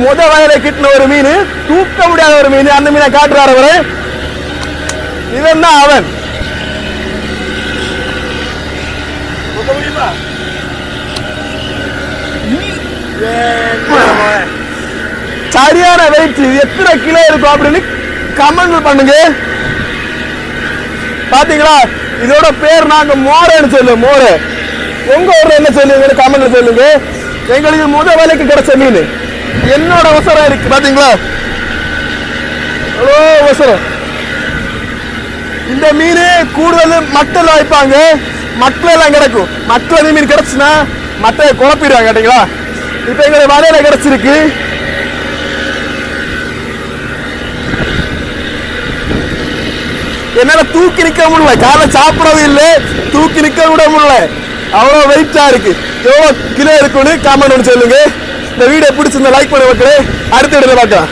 முத வயலை கிட்டின ஒரு மீன், தூக்க முடியாத ஒரு மீன். அந்த மீனை காட்டுறாரு அவரு. இவன் தான் அவன். சரியான வெயிட். எத்தனை கிலோ இருக்கும் அப்படின்னு கமெண்ட் பண்ணுங்க. பாத்தீங்களா, இதோட பேர் நாங்க மோரன்னு சொல்லுவோம். மோரை உங்க ஊர்ல என்ன சொல்லுங்க கமெண்ட்ல சொல்லுங்க. எங்களுக்கு முத வேலைக்கு கிடைச்ச மீன் என்னோட அவசரம் இருக்கு. பாத்தீங்களா அவசரம். இந்த மீன் கூடுதல் மட்டல் வைப்பாங்க. மட்டல் எல்லாம் கிடைக்கும். மட்டல் மீன் கிடைச்சுன்னா மட்டையை குழப்பிடுவாங்க. கேட்டீங்களா, இப்ப எங்களுக்கு வலையில கிடைச்சிருக்கு. என்னால தூக்கி நிக்க முடியல. காலை சாப்பிடவும் இல்லை, தூக்கி நிக்க விட முடியல. அவ்வளவு வெயிட்டா இருக்கு. எவ்வளவு கிலோ இருக்குன்னு கமெண்ட் ஒன்று சொல்லுங்க. இந்த வீடியோ பிடிச்சிருந்தா லைக் பண்ண வைக்கிறேன். அடுத்த வீடியோல பார்க்கலாம்.